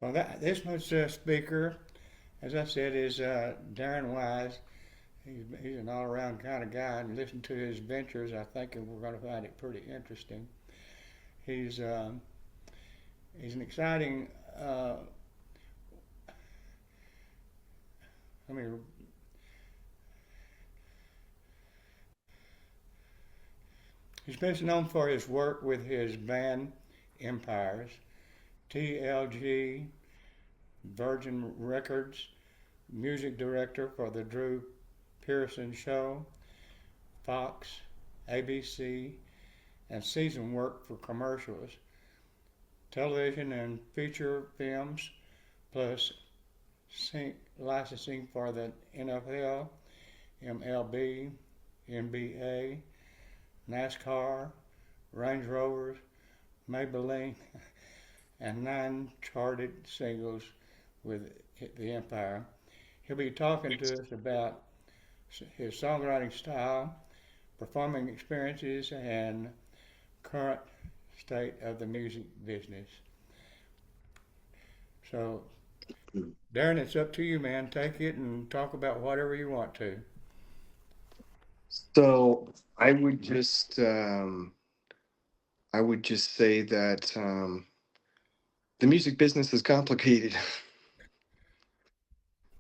Well, this month's speaker, as I said, is Darren Wise. He's an all-around kind of guy, and listen to his ventures. I think we're going to find it pretty interesting. He's uh, he's an exciting. I mean, he's best known for his work with his band Empires, TLG, Virgin Records, music director for the Drew Pearson Show, Fox, ABC, and season work for commercials, television and feature films, plus licensing for the NFL, MLB, NBA, NASCAR, Range Rovers, Maybelline, and 9 charted singles with the Empire. He'll be talking to us about his songwriting style, performing experiences, and current state of the music business. So, Darren, it's up to you, man. Take it and talk about whatever you want to. So I would just say that the music business is complicated,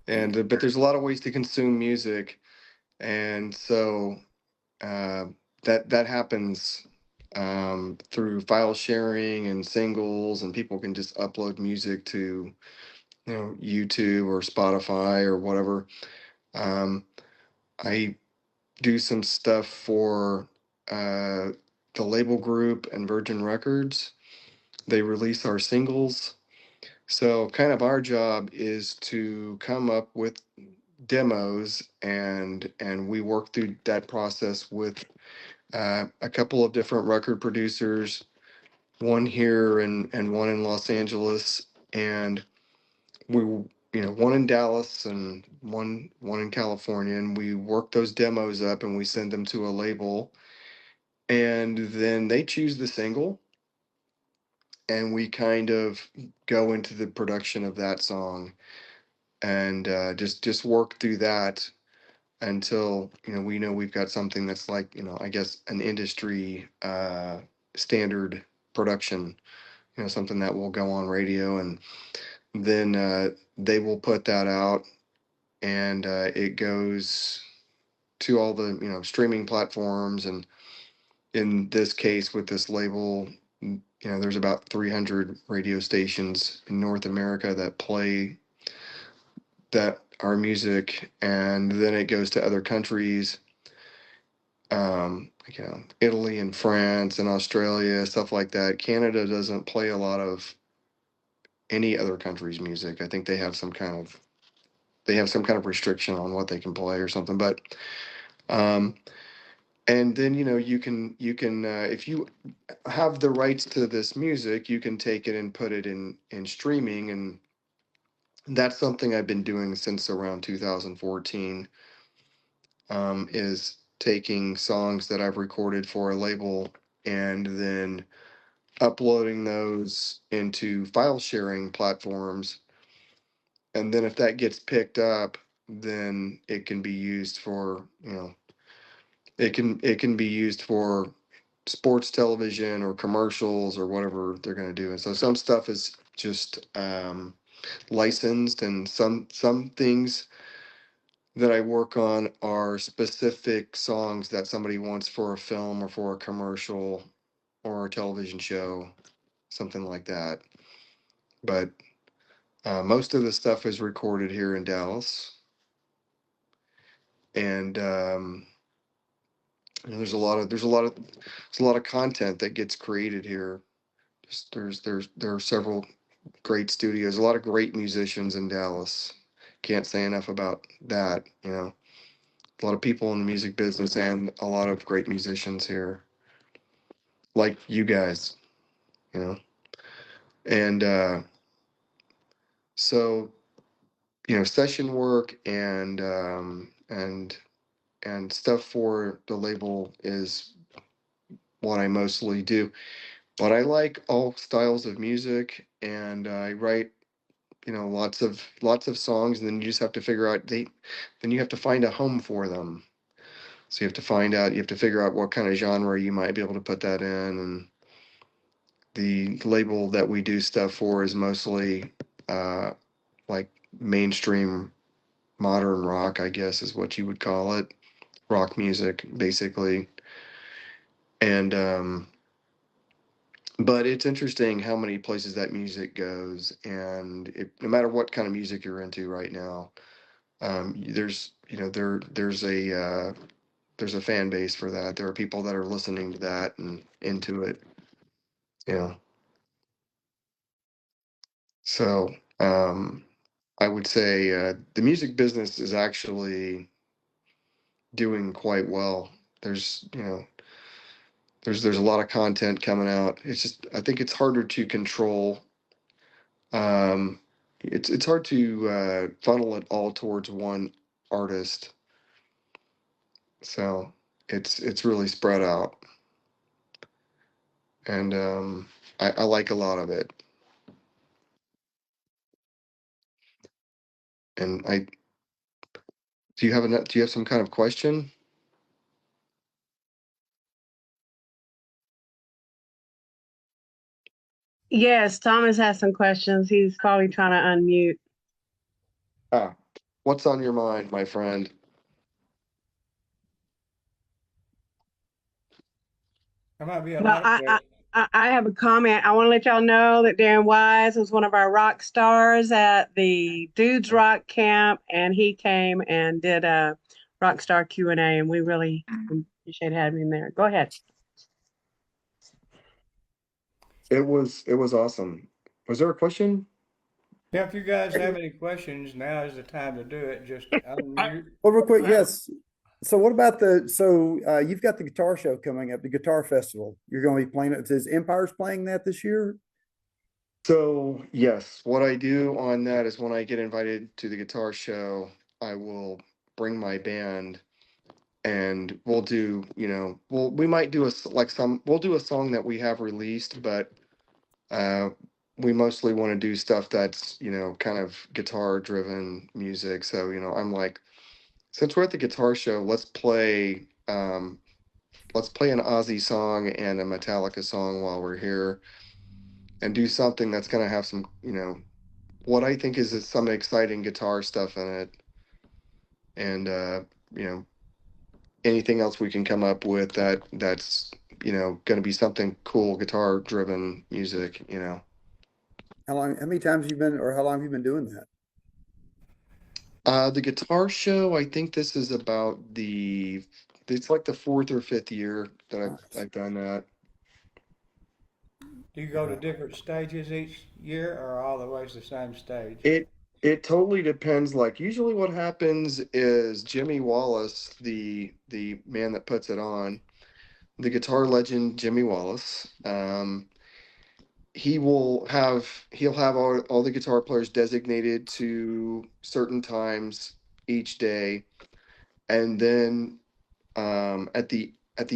and but there's a lot of ways to consume music, and so uh, that happens through file sharing and singles, and people can just upload music to YouTube or Spotify or whatever. Um, I do some stuff for the label group and Virgin Records. They release our singles. So, kind of our job is to come up with demos, and we work through that process with a couple of different record producers, one here and one in Los Angeles, and we one in Dallas and one in California, and we work those demos up and we send them to a label, and then they choose the single, and we kind of go into the production of that song, and just work through that until we know we've got something that's like, I guess an industry standard production, something that will go on radio, and then they will put that out, and it goes to all the streaming platforms. And in this case, with this label, there's about 300 radio stations in North America that play that our music, and then it goes to other countries, Italy and France and Australia, stuff like that. Canada doesn't play a lot of any other country's music. I think they have some kind of restriction on what they can play or something. But um, and then you can if you have the rights to this music, you can take it and put it in streaming, and that's something I've been doing since around 2014. Is taking songs that I've recorded for a label and then uploading those into file sharing platforms. And then if that gets picked up, then it can be used for, it can be used for sports television or commercials or whatever they're going to do. And so some stuff is just licensed, and some things that I work on are specific songs that somebody wants for a film or for a commercial or a television show, something like that. But most of the stuff is recorded here in Dallas, and there's a lot of content that gets created here. Just there are several great studios, a lot of great musicians in Dallas. Can't say enough about that. A lot of people in the music business and a lot of great musicians here, like you guys. You know, and so session work and stuff for the label is what I mostly do. But I like all styles of music, and I write lots of songs, and then you just have to figure out then you have to find a home for them. So you have to figure out what kind of genre you might be able to put that in. And the label that we do stuff for is mostly uh, like mainstream modern rock, I guess is what you would call it. Rock music, basically. And but it's interesting how many places that music goes, and no matter what kind of music you're into right now, there's there's a fan base for that. There are people that are listening to that and into it. You know, so I would say the music business is actually doing quite well. There's there's a lot of content coming out. It's just I think it's harder to control. Um, it's hard to funnel it all towards one artist. So it's really spread out, and I like a lot of it. And I do you have some kind of question? Yes, Thomas has some questions. He's probably trying to unmute. Ah, what's on your mind, my friend? That might be a Well, lot, but I have a comment. I want to let y'all know that Darren Wise was one of our rock stars at the Dudes Rock Camp, and he came and did a rock star Q&A, and we really appreciate having him there. Go ahead. It was awesome. Was there a question? yeah, if you guys have any questions, now is the time to do it. Just I, unmute. Well, real quick, I have, yes. So what about you've got the guitar show coming up, the guitar festival. You're going to be playing it. Is Empire's playing that this year? So yes, what I do on that is when I get invited to the guitar show, I will bring my band, and we'll do, we might do we'll do a song that we have released, but uh, we mostly want to do stuff that's, kind of guitar driven music. So, I'm like, since we're at the guitar show, let's play an Ozzy song and a Metallica song while we're here, and do something that's going to have some, what I think is some exciting guitar stuff in it, and you know, anything else we can come up with that's going to be something cool, guitar driven music. How many times you've been, or how long have you been doing that? The guitar show, I think this is it's like the fourth or fifth year that Nice. I've done that. Do you go to different stages each year, or all the ways the same stage? It totally depends. Like usually what happens is Jimmy Wallace, the man that puts it on, the guitar legend Jimmy Wallace, he'll have all the guitar players designated to certain times each day, and then at the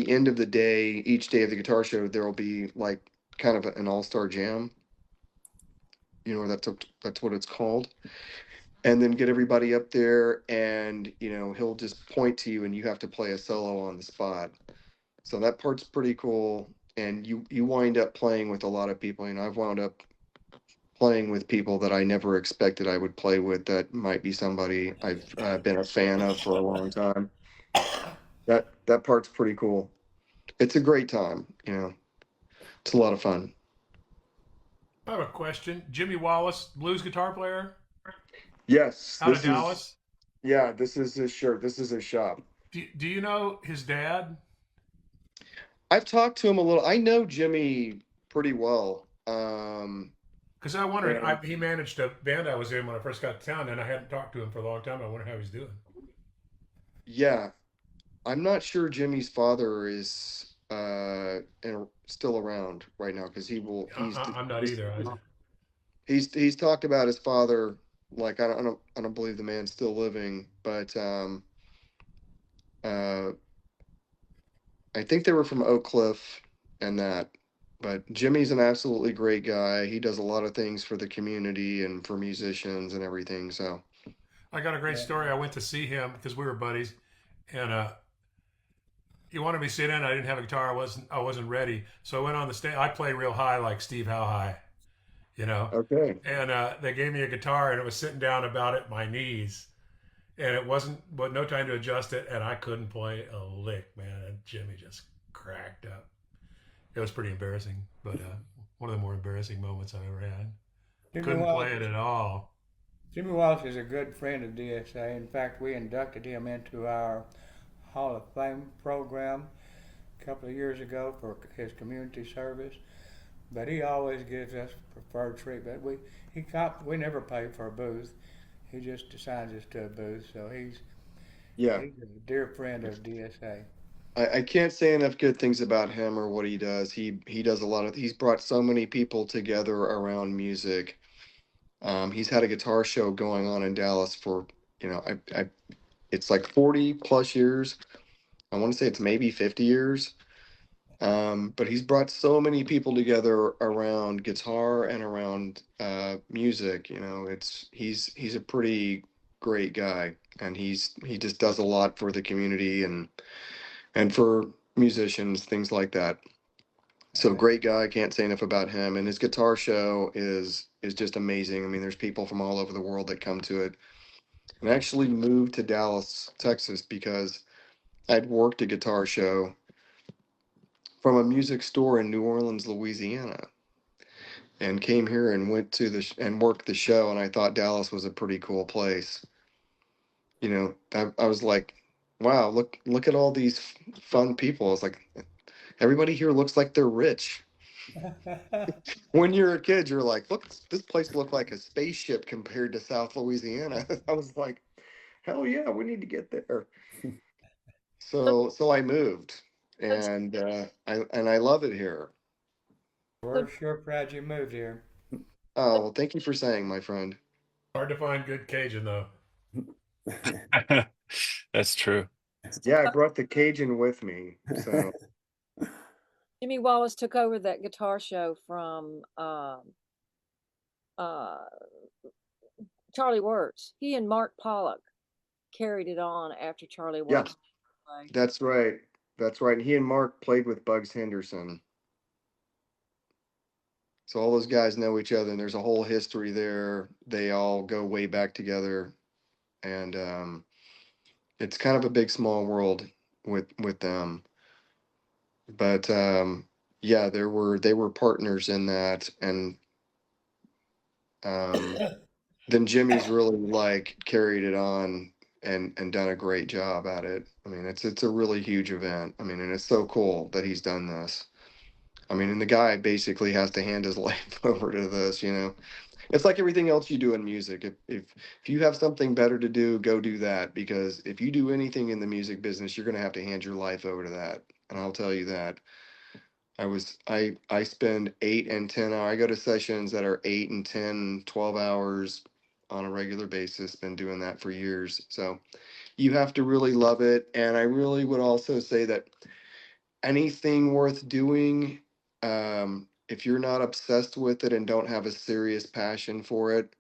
end of the day, each day of the guitar show, there will be like kind of an all-star jam. That's what it's called. And then get everybody up there, and he'll just point to you, and you have to play a solo on the spot. So that part's pretty cool, and you wind up playing with a lot of people. I've wound up playing with people that I never expected I would play with, that might be somebody I've been a fan of for a long time. That part's pretty cool. It's a great time. It's a lot of fun. I have a question. Jimmy Wallace, blues guitar player Yes, out of Dallas. this is his shirt. This is his shop. Do you know his dad? I've talked to him a little. I know Jimmy pretty well. Because I wondered, And he managed a band I was in when I first got to town, and I hadn't talked to him for a long time. I wonder how he's doing. yeah, I'm not sure Jimmy's father is still around right now, because I'm not either. he's talked about his father. Like I don't believe the man's still living, but uh I think they were from Oak Cliff, and that. But Jimmy's an absolutely great guy. He does a lot of things for the community and for musicians and everything. So I got a great story. I went to see him because we were buddies, and he wanted me to sit in. I didn't have a guitar. I wasn't ready, so I went on the stage. I play real high, like Steve Howe high, you know. okay, And they gave me a guitar, and it was sitting down about at my knees, and it wasn't, but no time to adjust it, and I couldn't play a lick, man. And Jimmy just cracked up. It was pretty embarrassing, but one of the more embarrassing moments I've ever had. Jimmy Couldn't Wallace, play it at all. Jimmy Wallace is a good friend of DSA. In fact, we inducted him into our Hall of Fame program a couple of years ago for his community service. But he always gives us preferred treatment. We never pay for a booth. He just assigns us to a booth. So yeah. he's a dear friend of DSA. I can't say enough good things about him or what he does. He does a lot of. He's brought so many people together around music. He's had a guitar show going on in Dallas for it's like 40 plus years. I want to say it's maybe 50 years. But he's brought so many people together around guitar and around music. He's a pretty great guy, and he just does a lot for the community and for musicians, things like that. So great guy. Can't say enough about him. And his guitar show is just amazing. I mean, there's people from all over the world that come to it. And I actually moved to Dallas, Texas, because I'd worked a guitar show from a music store in New Orleans, Louisiana, and came here and went to and worked the show. And I thought Dallas was a pretty cool place. I was like, wow, look at all these fun people. It's like everybody here looks like they're rich. When you're a kid, you're like, look, this place looked like a spaceship compared to South Louisiana. I was like, hell yeah, we need to get there. So I moved, and I love it here. We're sure proud you moved here. Oh, well, thank you for saying, my friend. Hard to find good Cajun though. That's true. Yeah, I brought the Cajun with me. So Jimmy Wallace took over that guitar show from Charlie Wirtz. He and Mark Pollock carried it on after Charlie yeah, Wirtz. that's right. That's right. He and Mark played with Bugs Henderson. So all those guys know each other, and there's a whole history there. They all go way back together, and it's kind of a big small world with them. But yeah, they were partners in that, and then Jimmy's really like carried it on and done a great job at it. I mean, it's a really huge event. I mean, and it's so cool that he's done this. I mean, and the guy basically has to hand his life over to this. It's like everything else you do in music. If you have something better to do, go do that, because if you do anything in the music business, you're going to have to hand your life over to that. And I'll tell you that. I spend 8 and 10 hours. I go to sessions that are 8 and 10, 12 hours on a regular basis. Been doing that for years. So you have to really love it. And I really would also say that anything worth doing, if you're not obsessed with it and don't have a serious passion for it,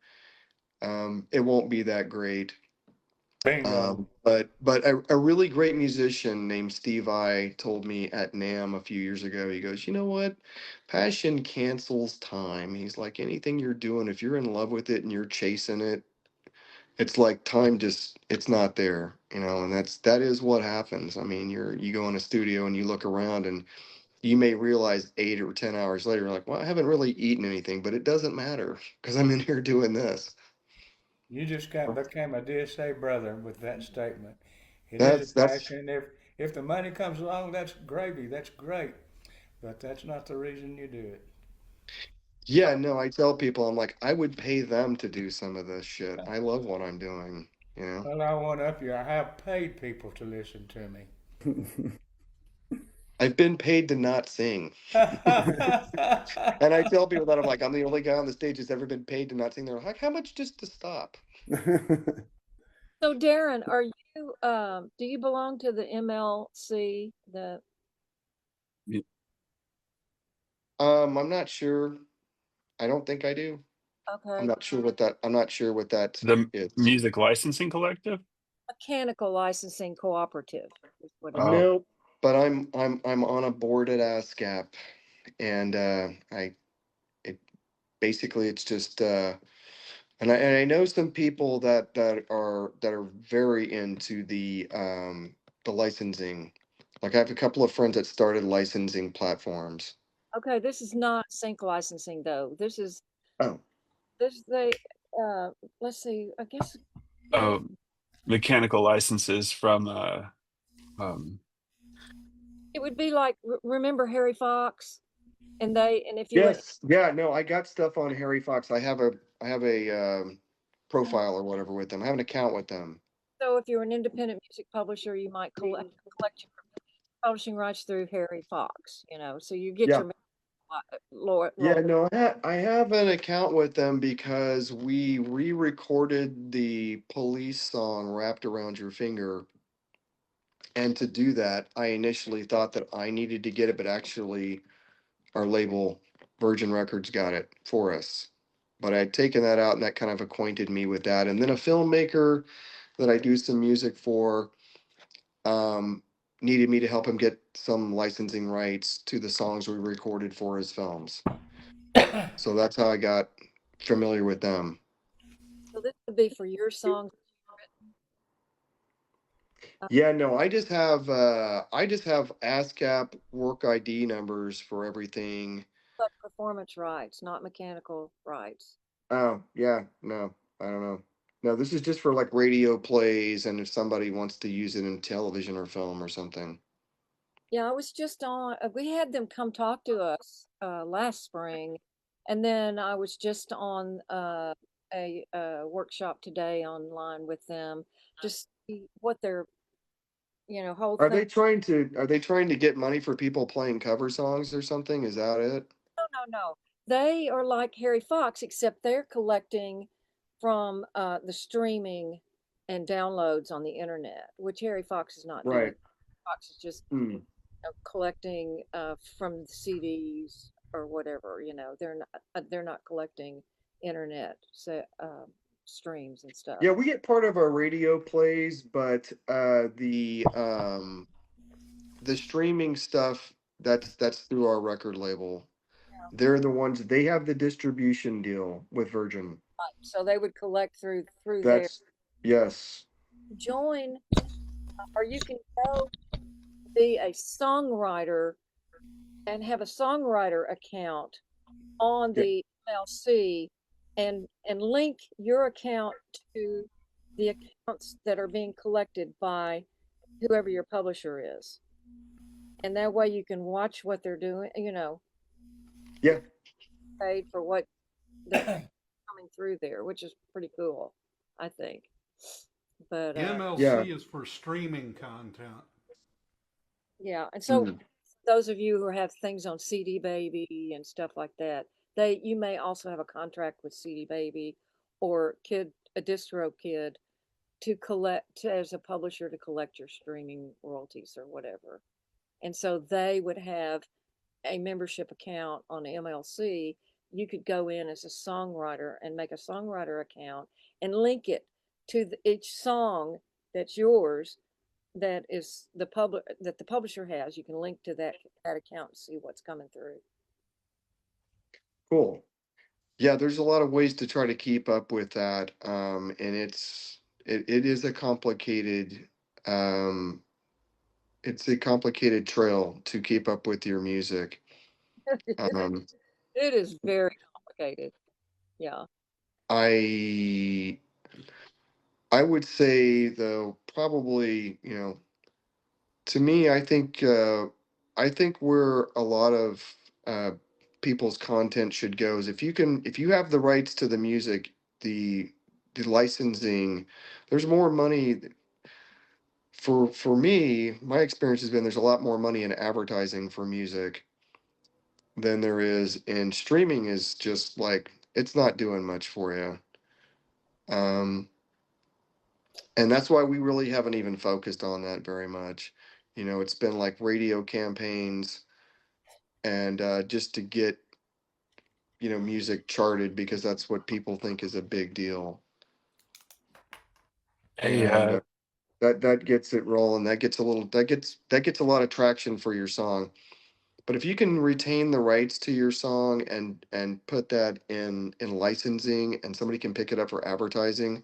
it won't be that great. Bingo. But a really great musician named Steve I told me at NAMM a few years ago. He goes, you know what? Passion cancels time. He's like, anything you're doing, if you're in love with it and you're chasing it, it's like time just it's not there, and that is what happens. I mean, you go in a studio and you look around and you may realize 8 or 10 hours later, like, well, I haven't really eaten anything, but it doesn't matter because I'm in here doing this. You just became a DSA brother with that statement. It is a That's passion. If the money comes along, that's gravy. That's great. But that's not the reason you do it. Yeah, no, I tell people, I'm like, I would pay them to do some of this shit. I love what I'm doing. Well, I want up you. I have paid people to listen to me. I've been paid to not sing. And I tell people that I'm the only guy on the stage who's ever been paid to not sing. They're like, how much just to stop? So Darren, are you do you belong to the MLC, the I'm not sure. I don't think I do. Okay. I'm not sure what that The is. Music Licensing Collective? Mechanical licensing cooperative is what it is. Oh. No, but I'm on a board at ASCAP, and it basically it's just and I know some people that are very into the licensing. Like I have a couple of friends that started licensing platforms. Okay, this is not sync licensing though. Oh, They uh let's see, I guess Oh, mechanical licenses from um it would be like remember Harry Fox and if you went yes, yeah, no, I got stuff on Harry Fox. I have a profile or whatever with them. I have an account with them. so if you're an independent music publisher, you might collect your publishing rights through Harry Fox, so you get Yeah. your Lord, Yeah, no, I have an account with them because we re-recorded the Police song "Wrapped Around Your Finger," and to do that, I initially thought that I needed to get it, but actually, our label Virgin Records got it for us. But I'd taken that out, and that kind of acquainted me with that. And then a filmmaker that I do some music for um, needed me to help him get some licensing rights to the songs we recorded for his films. So that's how I got familiar with them. so this would be for your songs. Yeah, no, I just have ASCAP work ID numbers for everything. But performance rights, not mechanical rights. Oh, yeah, no, I don't know. No, this is just for like radio plays and if somebody wants to use it in television or film or something. Yeah, I was just on, we had them come talk to us last spring. And then I was just on a workshop today online with them, just see what their, whole thing. Are they trying to get money for people playing cover songs or something? Is that it? No. They are like Harry Fox, except they're collecting from the streaming and downloads on the internet, which Harry Fox is not doing. Right. Fox is just Hmm. collecting from the CDs or whatever. They're not collecting internet streams and stuff. Yeah, we get part of our radio plays, but the streaming stuff that's through our record label. They're the ones they have the distribution deal with Virgin. So they would collect through their That's yes. join, or you can go be a songwriter and have a songwriter account on Yeah. the LLC and link your account to the accounts that are being collected by whoever your publisher is. And that way you can watch what they're doing, Yeah. paid for what they're coming through there, which is pretty cool, I think. But MLC Yeah. is for streaming content. yeah, and so Mm. those of you who have things on CD Baby and stuff like that, you may also have a contract with CD Baby or a distro kid to collect as a publisher to collect your streaming royalties or whatever. And so they would have a membership account on MLC. You could go in as a songwriter and make a songwriter account and link it to each song that's yours that is that the publisher has. You can link to that account and see what's coming through. Cool. Yeah, there's a lot of ways to try to keep up with that. And it is a complicated it's a complicated trail to keep up with your music. Um It is very complicated. Yeah. I I would say though probably, to me I think where a lot of uh people's content should go is if you have the rights to the music, the licensing, there's more money for me, my experience has been there's a lot more money in advertising for music than there is in streaming is just like it's not doing much for you. Um and that's why we really haven't even focused on that very much. It's been like radio campaigns and just to get, music charted, because that's what people think is a big deal. Hey, And that gets it rolling. That gets a lot of traction for your song. But if you can retain the rights to your song and put that in licensing, and somebody can pick it up for advertising,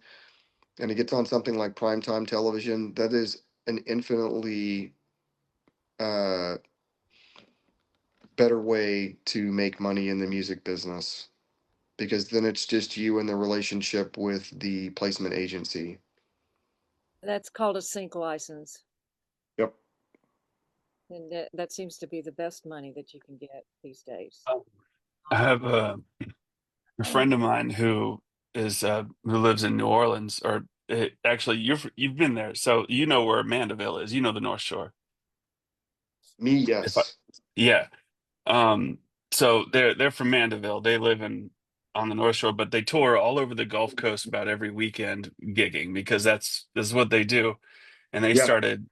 and it gets on something like primetime television, that is an infinitely uh, better way to make money in the music business, because then it's just you and the relationship with the placement agency. That's called a sync license. Yep. And that seems to be the best money that you can get these days. I have a friend of mine who who lives in New Orleans, or actually, you've been there, so you know where Mandeville is. You know the North Shore. Me, If I, yes. yeah. So they're from Mandeville. They live on the North Shore, but they tour all over the Gulf Coast about every weekend gigging, because that's what they do. And they Yeah. started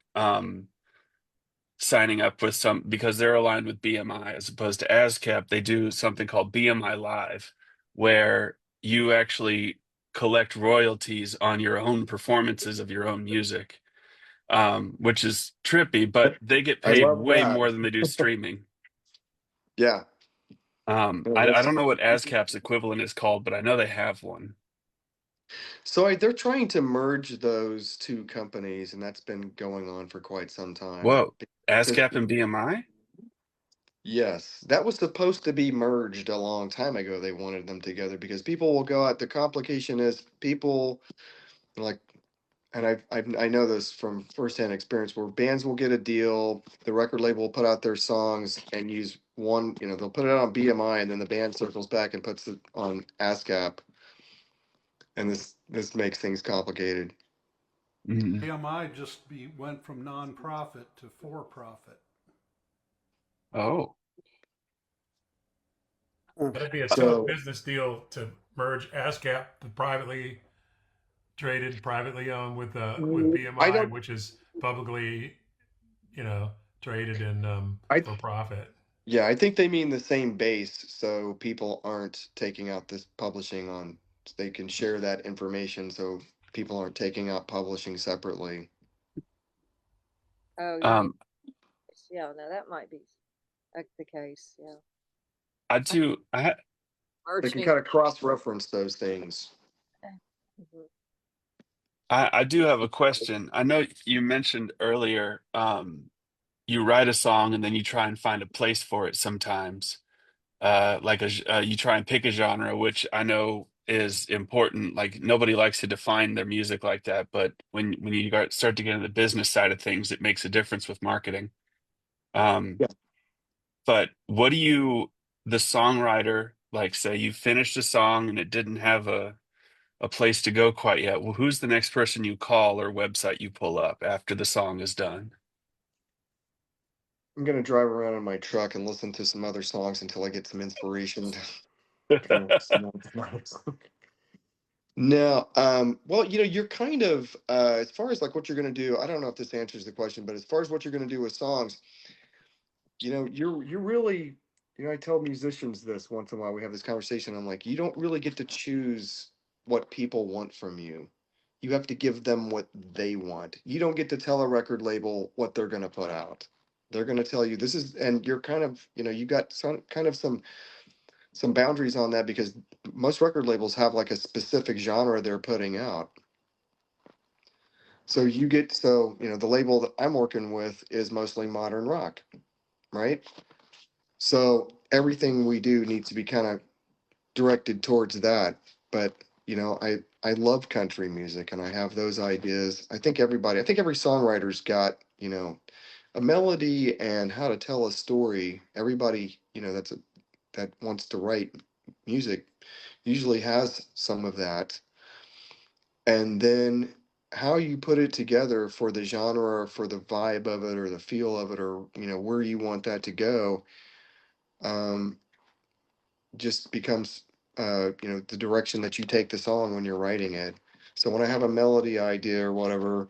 signing up with some, because they're aligned with BMI as opposed to ASCAP. They do something called BMI Live, where you actually collect royalties on your own performances of your own music, which is trippy, but they get I paid love way that. more than they do streaming. Yeah. No, I that's don't know what ASCAP's equivalent is called, but I know they have one. so they're trying to merge those two companies, and that's been going on for quite some time. Whoa, Because ASCAP and BMI? yes, that was supposed to be merged a long time ago. They wanted them together because people will go out. The complication is people like, and I know this from firsthand experience, where bands will get a deal, the record label will put out their songs and use one, they'll put it on BMI, and then the band circles back and puts it on ASCAP, and this makes things complicated. Mm. AMI just went from nonprofit to for-profit. Oh, That'd be a tough So business deal to merge ASCAP, the privately traded, privately owned, with I BMI, don't, which is publicly, traded and I for profit. yeah, I think they mean the same base, so people aren't taking out this publishing on, they can share that information, so people aren't taking out publishing separately. Oh, you mean, um, yeah, no, that might be the case. Yeah. I do. They Merge can needs. kind of cross-reference those things. Mhm. I do have a question. I know you mentioned earlier, you write a song and then you try and find a place for it sometimes. You try and pick a genre, which I know is important. Like, nobody likes to define their music like that, but when you start to get into the business side of things, it makes a difference with marketing. Um, Yeah. but the songwriter, like, say you finished a song and it didn't have a place to go quite yet. Well, who's the next person you call or website you pull up after the song is done? I'm gonna drive around in my truck and listen to some other songs until I get some inspiration. to No, well, you're kind of, as far as like what you're gonna do, I don't know if this answers the question, but as far as what you're gonna do with songs, you're really, I tell musicians this once in a while. We have this conversation. I'm like, you don't really get to choose what people want from you. You have to give them what they want. You don't get to tell a record label what they're gonna put out. They're gonna tell you this is, and you're kind of, you got some boundaries on that, because most record labels have like a specific genre they're putting out. So the label that I'm working with is mostly modern rock, right? So everything we do needs to be kind of directed towards that. But I love country music, and I have those ideas. I think every songwriter's got, a melody and how to tell a story. Everybody, that wants to write music usually has some of that. And then how you put it together for the genre or for the vibe of it or the feel of it, or where you want that to go, um, just becomes the direction that you take the song when you're writing it. So when I have a melody idea or whatever,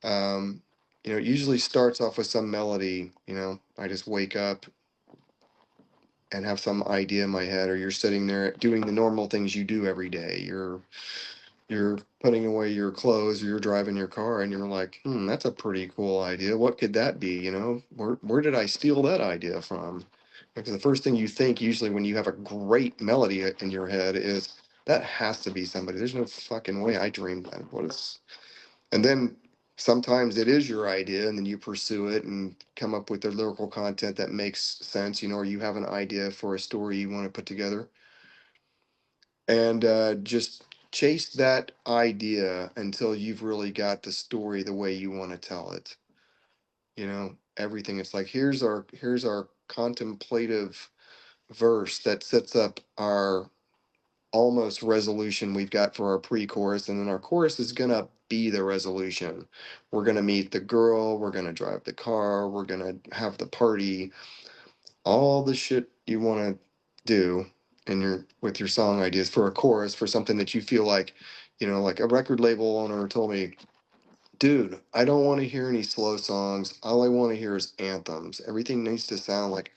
it usually starts off with some melody. I just wake up, and have some idea in my head, or you're sitting there doing the normal things you do every day. You're putting away your clothes, or you're driving your car, and you're like, that's a pretty cool idea. What could that be? Where did I steal that idea from? Because the first thing you think usually when you have a great melody in your head is that has to be somebody. There's no fucking way I dreamed that. And then sometimes it is your idea, and then you pursue it and come up with the lyrical content that makes sense, or you have an idea for a story you want to put together, and just chase that idea until you've really got the story the way you want to tell it. Everything. It's like, here's our contemplative verse that sets up our almost resolution we've got for our pre-chorus, and then our chorus is gonna be the resolution. We're gonna meet the girl, we're gonna drive the car, we're gonna have the party, all the shit you want to do in your with your song ideas for a chorus, for something that you feel like, like a record label owner told me, dude, I don't want to hear any slow songs, all I want to hear is anthems. Everything needs to sound like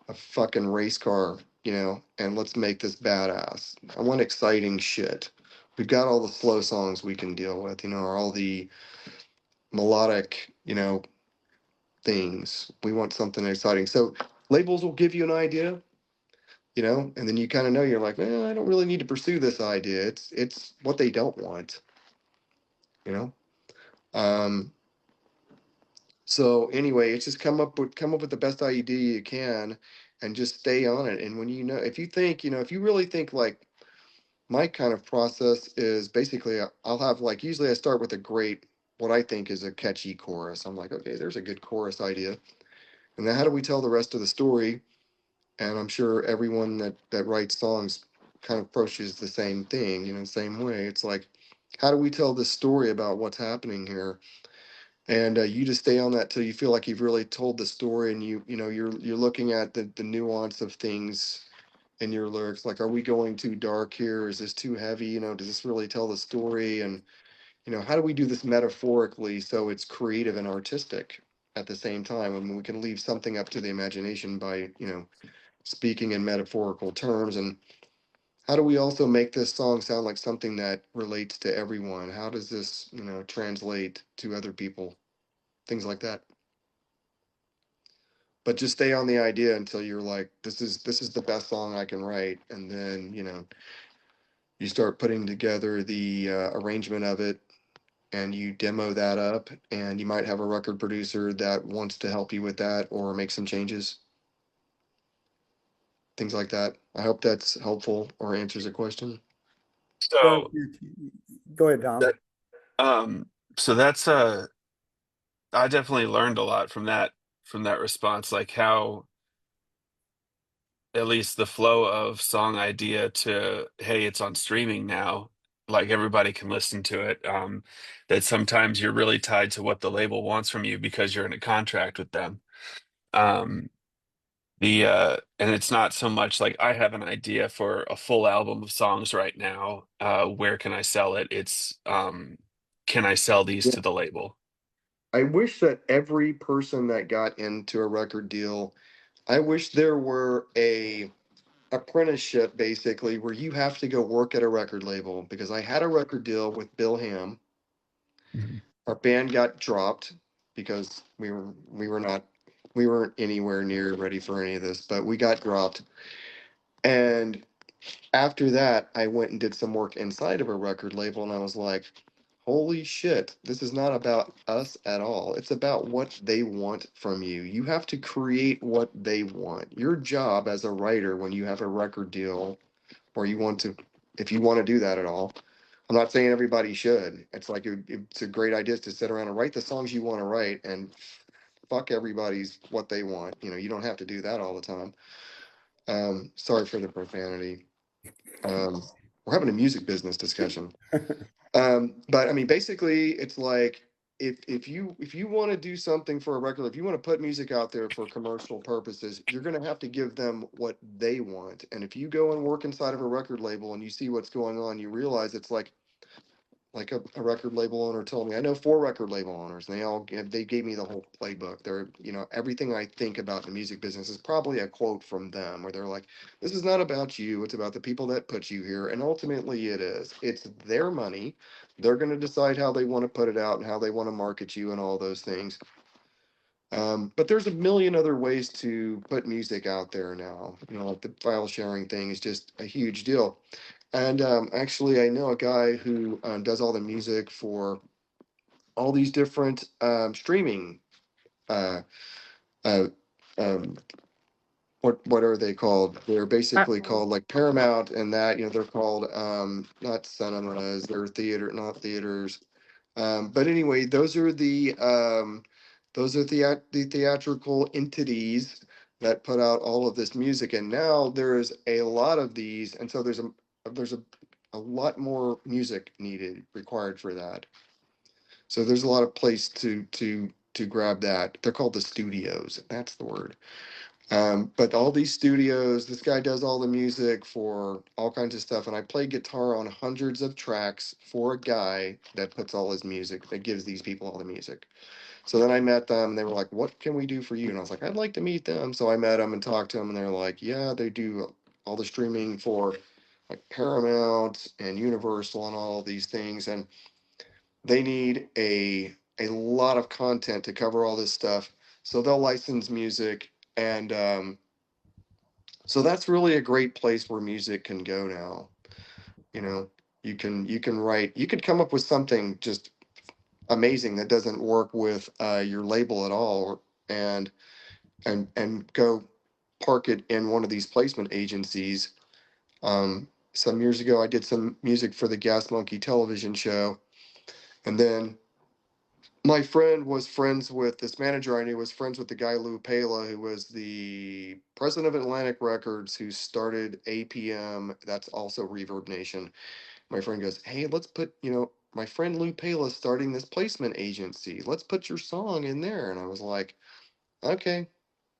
a fucking race car, and let's make this badass. I want exciting shit. We've got all the slow songs we can deal with, or all the melodic, things. We want something exciting. So labels will give you an idea, and then you kind of know, you're like, I don't really need to pursue this idea. It's what they don't want, you know. Um, so anyway, it's just come up with the best idea you can, and just stay on it. And when if you think, if you really think, like, my kind of process is basically, I'll have, like, usually I start with what I think is a catchy chorus. I'm like, okay, there's a good chorus idea. And then how do we tell the rest of the story? And I'm sure everyone that writes songs kind of approaches the same thing, same way. It's like, how do we tell this story about what's happening here? And you just stay on that till you feel like you've really told the story, and you're looking at the nuance of things in your lyrics. Like, are we going too dark here? Is this too heavy? Does this really tell the story? And how do we do this metaphorically so it's creative and artistic at the same time? I mean, we can leave something up to the imagination by speaking in metaphorical terms. And how do we also make this song sound like something that relates to everyone? How does this translate to other people? Things like that. But just stay on the idea until you're like, this is the best song I can write. And then you start putting together the arrangement of it, and you demo that up, and you might have a record producer that wants to help you with that or make some changes, things like that. I hope that's helpful or answers a question. Well, So go ahead, Tom. that so that's I definitely learned a lot from that response, like how at least the flow of song idea to, hey, it's on streaming now, like everybody can listen to it. That sometimes you're really tied to what the label wants from you because you're in a contract with them. Um, and it's not so much like I have an idea for a full album of songs right now. Where can I sell it? It's can I sell these Yeah. to the label? I wish that every person that got into a record deal, I wish there were a apprenticeship basically where you have to go work at a record label, because I had a record deal with Bill Ham. Mhm. Our band got dropped because we weren't anywhere near ready for any of this, but we got dropped. And after that, I went and did some work inside of a record label, and I was like, holy shit, this is not about us at all. It's about what they want from you. You have to create what they want. Your job as a writer, when you have a record deal, or if you want to do that at all, I'm not saying everybody should. It's like, it's a great idea to sit around and write the songs you want to write, and fuck everybody's what they want. You don't have to do that all the time. Sorry for the profanity. Um, we're having a music business discussion. But I mean, basically, it's like, if you want to do something for a record, if you want to put music out there for commercial purposes, you're going to have to give them what they want. And if you go and work inside of a record label and you see what's going on, you realize it's like, like a record label owner told me. I know 4 record label owners, and they gave me the whole playbook. They're, everything I think about the music business is probably a quote from them, where they're like, "This is not about you. It's about the people that put you here." And ultimately, it is. It's their money. They're going to decide how they want to put it out and how they want to market you and all those things. But there's a million other ways to put music out there now. Like the file sharing thing is just a huge deal. And actually, I know a guy who does all the music for all these different streaming. Uh, uh, um, what are they called? They're basically called like Paramount, and that they're called not cinemas. They're not theaters. But anyway, those are the theatrical entities that put out all of this music, and now there's a lot of these, and so there's a lot more music required for that. So there's a lot of place to grab that. They're called the studios. That's the word. But all these studios, this guy does all the music for all kinds of stuff, and I play guitar on hundreds of tracks for a guy that puts all his music, that gives these people all the music. So then I met them, and they were like, "What can we do for you?" And I was like, "I'd like to meet them." So I met them and talked to them, and they're like, "Yeah, they do all the streaming for like Paramount and Universal and all these things, and they need a lot of content to cover all this stuff. So they'll license music, and so that's really a great place where music can go now. You can write, you could come up with something just amazing that doesn't work with your label at all, and go park it in one of these placement agencies. Some years ago, I did some music for the Gas Monkey television show, and then my friend was friends with this manager I knew was friends with the guy Lou Pala, who was the president of Atlantic Records, who started APM. That's also Reverb Nation. My friend goes, "Hey, let's put, my friend Lou Pala is starting this placement agency. Let's put your song in there." And I was like, "Okay,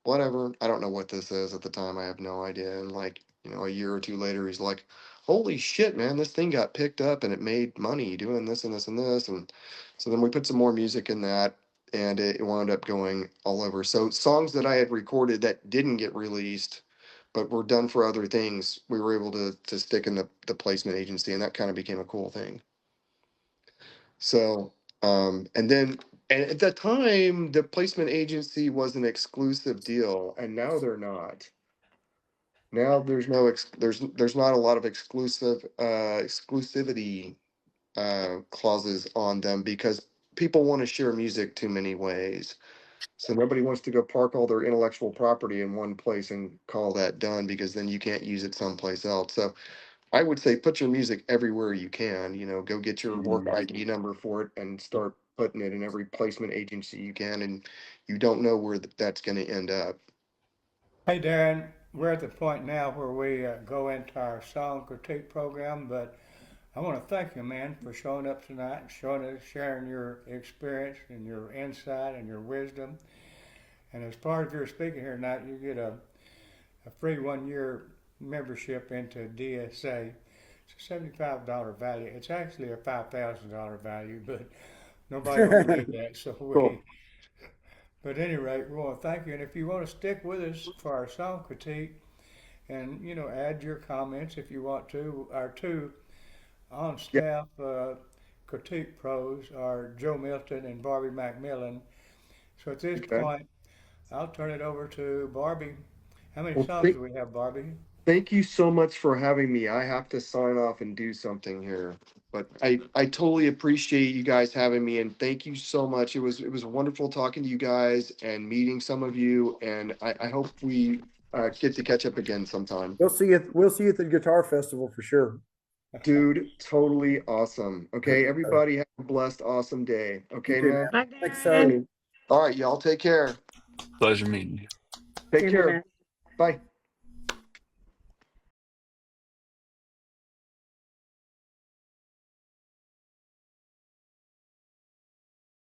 whatever." I don't know what this is at the time. I have no idea. And like, a year or two later, he's like, "Holy shit, man, this thing got picked up and it made money doing this and this and this." And so then we put some more music in that, and it wound up going all over. So songs that I had recorded that didn't get released, but were done for other things, we were able to stick in the placement agency, and that kind of became a cool thing. So, and at that time, the placement agency was an exclusive deal, and now they're not. Now there's no there's not a lot of exclusivity clauses on them, because people want to share music too many ways. So nobody wants to go park all their intellectual property in one place and call that done, because then you can't use it someplace else. So I would say put your music everywhere you can. Go get your work ID number for it and start putting it in every placement agency you can, and you don't know where that's going to end up. Hey, Darren, we're at the point now where we go into our song critique program, but I want to thank you, man, for showing up tonight and sharing your experience and your insight and your wisdom. And as part of your speaking here tonight, you get a free 1-year membership into DSA. It's a $75 value. It's actually a $5,000 value, but nobody will believe that. So Cool. but at any rate, we want to thank you. And if you want to stick with us for our song critique, and add your comments if you want to. Our 2 on staff critique pros are Joe Milton and Barbie McMillan. So at this point, I'll turn it over to Barbie. How many songs do we have, Barbie? Thank you so much for having me. I have to sign off and do something here, but I totally appreciate you guys having me, and thank you so much. It was wonderful talking to you guys and meeting some of you, and I hope we get to catch up again sometime. We'll see you at the guitar festival for sure. Dude, totally awesome. Okay, everybody have a blessed, awesome day. Okay, too, man? Bye, Thanks, Darren. son. All right, y'all take care. Pleasure meeting you. Take See you, care. man. Bye.